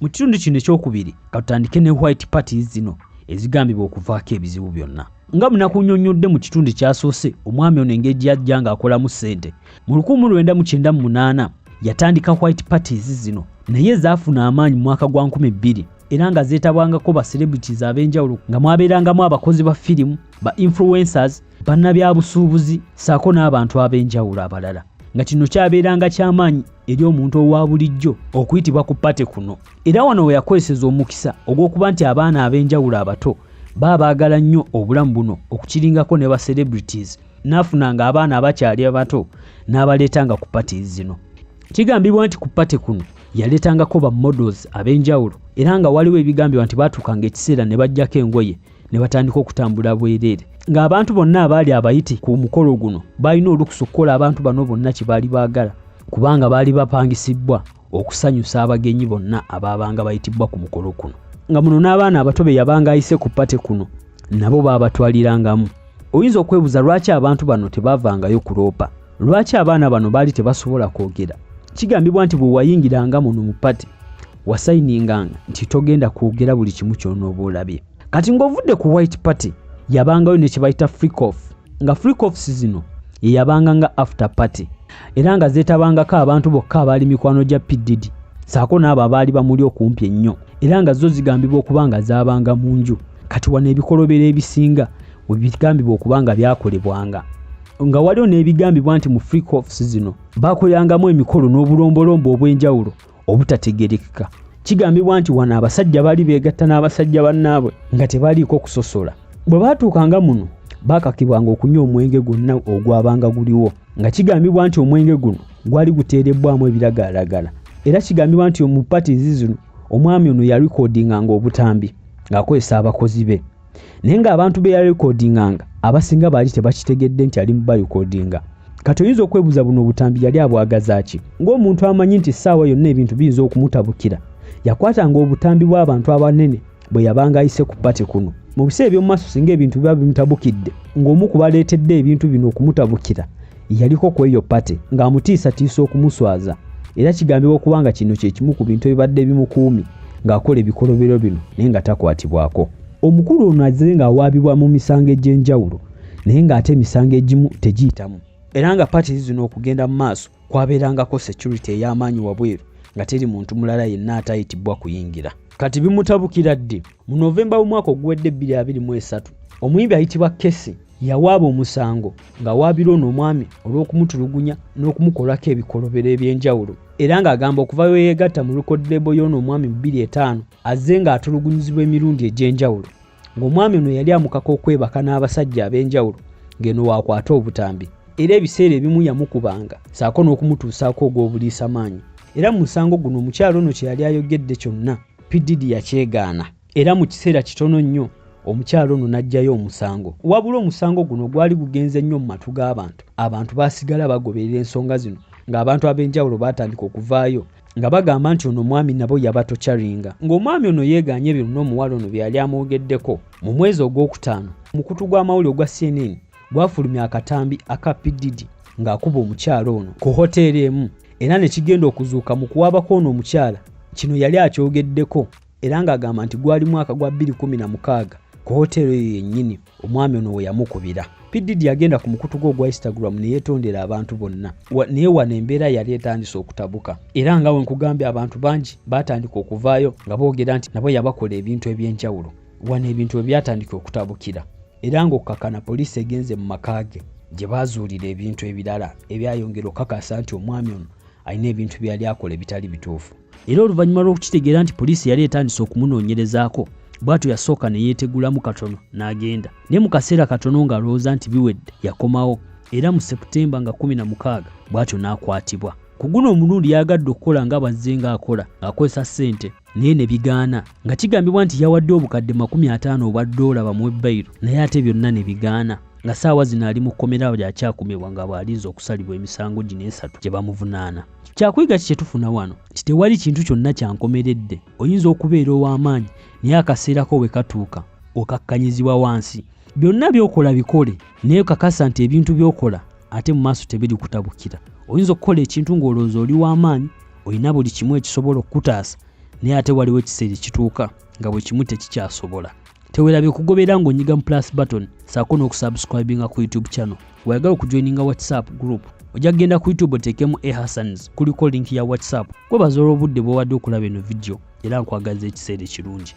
Mu kitundu kino ekyokubiri katutandike ne white parties zino ezigambibwa okuvaako ebizibu byonna. Nga munakunnyonnyodde mu kitundu kyasoose omwami ono engeri gy'ajja ng'akolamu ssente. Mu 1998 yatandika white parties zino naye zaafuna amaanyi mu mwaka gwa 2000 era nga zeetabwangako ba celebrities ab'enjawulo nga mwabeerangamu abakozi ba firimu, ba influencers, bannabyabusuubuzi ssaako n'abantu ab'enjawulo abalala. Nga kino kyabeeranga ky'amaanyi eri omuntu owa bulijjo okuyitibwa ku pate kuno. Era wano we yakozeseza omukisa ogw'okuba nti abaana ab'enjawulo abato baagala nnyo obulamu buno okukiringako ne ba celebrities, n'afunanga abaana abakyali abato n'abaleetanga ku pate zino. Kigambibwa nti ku pate kuno yaleetangako ba models ab'enjawulo era nga waliwo ebigambibwa nti baatuukanga ekiseera ne bajjako engoye ne batandika okutambula bwereere. Ng'abantu bonna abaali abayite ku mukolo guno balina olukusa okukola abantu bano bonna kye baali baagala kubanga baali bapangisibwa okusanyusa abagenyi bonna abaabanga bayitibbwa ku mukolo kuno. Nga muno n'abaana abato be yabanga ayise ku pate kuno nabo baabatwalirangamu. Oyinza okwebuuza lwaki abantu bano tebaavangayo kuloopa, lwaki abaana bano baali tebasobola kwogera. Kigambibwa nti bwe wayingiranga muno mu pate wasayininganga nti togenda kwogera buli kimu ky'onooba olabye. Kati ng'ovudde ku white party yabangayo ne kye bayita freak off, nga freak offs zino ye yabanga nga after party era nga zeetabangako abantu bokka abaali mikwano gya P. Diddy ssaako n'abo abaali bamuli okumpi ennyo era nga zo zigambibwa okuba nga zaabanga mu nju. Kati wano ebikolobero ebisinga we bigambibwa okuba nga byakolebwanga. Nga waliwo n'ebigambibwa nti mu freak offs zino baakolerangamu emikolo n'obulombolombo obw'enjawulo obutategerekeka. Kigambibwa nti wano abasajja baali beegatta n'abasajja bannaabwe nga tebaliiko kusosola. Bwe baatuukanga muno baakakibwanga okunywa omwenge gwonna ogwabanga guliwo, nga kigambibwa nti omwenge guno gwali guteerebbwamu ebiragalalagala. Era kigambibwa nti mu parties zino omwami ono yalikodinganga obutambi ng'akozesa abakozi be. Naye ng'abantu be yalikodinganga abasinga baali tebakitegedde nti ali mu balikodinga. Kati oyinza okwebuuza buno obutambi yali abwagaza ki? Ng'omuntu amanyi nti essaawa yonna ebintu biyinza okumutabukira, yakwatanga obutambi bw'abantu abanene bwe yabanga ayise ku pate kuno. Mu biseera by'omu maaso singa ebintu biba bimutabukidde ng'omu ku baleetedde ebintu bino okumutabukira yaliko ku eyo pate ng'amutiisatiisa okumuswaza. Era kigambibwa okuba nga kino kye kimu ku bintu ebibadde bimukuumi ng'akola ebikolobero bino naye nga takwatibwako. Omukulu ono azze ng'awaabibwa mu misango egy'enjawulo naye ng'ate emisango egimu tegiyitamu. Era nga pate zino okugenda mu maaso kwabeerangako security ey'amaanyi wabweru nga teri muntu mulala yenna atayitibwa kuyingira. Kati bimutabukira ddi? Mu Novemba omwaka oguwedde 2023 omuyimbi ayitibwa Kesi yawaaba omusango ng'awaabira ono omwami olw'okumutulugunya n'okumukolako ebikolobero eby'enjawulo. Era ng'agamba okuvayo yeegatta mu record label y'ono omwami mu 2005 azze ng'atulugunyizibwa emirundi egy'enjawulo. Ng'omwami ono yali amukaka okwebaka n'abasajja ab'enjawulo ng'eno waakwata obutambi. Era ebiseera ebimu yamukubanga ssaako n'okumutuusaako ogw'obuliisamaanyi. Era mu musango guno omukyalo ono kye yali ayogedde kyonna P. Diddy yakyegaana. Era mu kiseera kitono nnyo omukyalo ono n'aggyayo omusango. Wabula omusango guno gwali gugenze nnyo mu matu g'abantu. Abantu baasigala bagoberera ensonga zino ng'abantu ab'enjawulo baatandika okuvaayo nga bagamba nti ono omwami nabo yabatokyaringa. Ng'omwami ono yeegaanye bino n'omuwala ono bye yali amwogeddeko mu mwezi ogwokutaano mukutu gw'amawulire ogwa CNN gwafulumya akatambi aka P. Diddy ng'akuba omukyalo ono ku hoteeri emu. Era ne kigenda okuzuuka mu kuwaabako ono omukyala kino yali akyogeddeko era ng'agamba nti gwali mwaka gwa 2016 ku hoteeri eyo yennyini omwami ono we yamukubira. P. Diddy yagenda ku mukutu gwe ogwa Instagram ne yeetondera abantu bonna. Naye wano embeera yali etandise okutabuka era nga we nkugambye abantu bangi baatandika okuvaayo nga boogera nti nabo yabakola ebintu eby'enjawulo. Wano ebintu byatandika okutabukira era ng'okkakana poliisi egenze mu maka ge gye baazuulira ebintu ebirala ebyayongera okukakasa nti omwami ono alina ebintu byali akola ebitali bituufu. Era oluvannyuma lw'okukitegeera nti poliisi yali etandise okumunoonyerezaako bw'atyo yasooka ne yeetegulamu katono n'agenda. Naye mu kaseera katono ng'alowooza nti biwedde yakomawo era mu Seputemba nga 16 bw'atyo n'akwatibwa. Ku guno omulundi yagadde okukola nga bazze ng'akola ng'akozesa ssente naye ne bigaana nga kigambibwa nti yawadde obukadde 50 obwa $, bamuwe bayiro naye ate byonna ne bigaana nga ssaawa zino ali mu kkomera lyakyakumibwa nga bw'alinze okusalibwa emisango gino 3 gye bamuvunaana. Kyakuyiga kye tufuna wano nti tewali kintu kyonna kyankomeredde. Oyinza okubeera ow'amaanyi naye akaseera ko bwe katuuka okakkanyizibwa wansi. Byonna by'okola bikole naye kakasa nti ebintu by'okola ate mu maaso tebiri kutabukira. Oyinza okukola ekintu ng'olowooza oli w'amaanyi olina buli kimu ekisobola okukutaasa naye ate waliwo ekiseera ekituuka nga bwe kimu tekikyasobola. Teweerabye kugobera ng'onyiga mu plus button ssaako n'okusubscribinga ku YouTube channel. Wayagala okujoininga WhatsApp group ojja kugenda ku YouTube oteekemu Hassans, kuliko link ya WhatsApp. Kwebaza olw'obudde bw'owadde okulaba eno video era nkwagaza ekiseera ekirungi.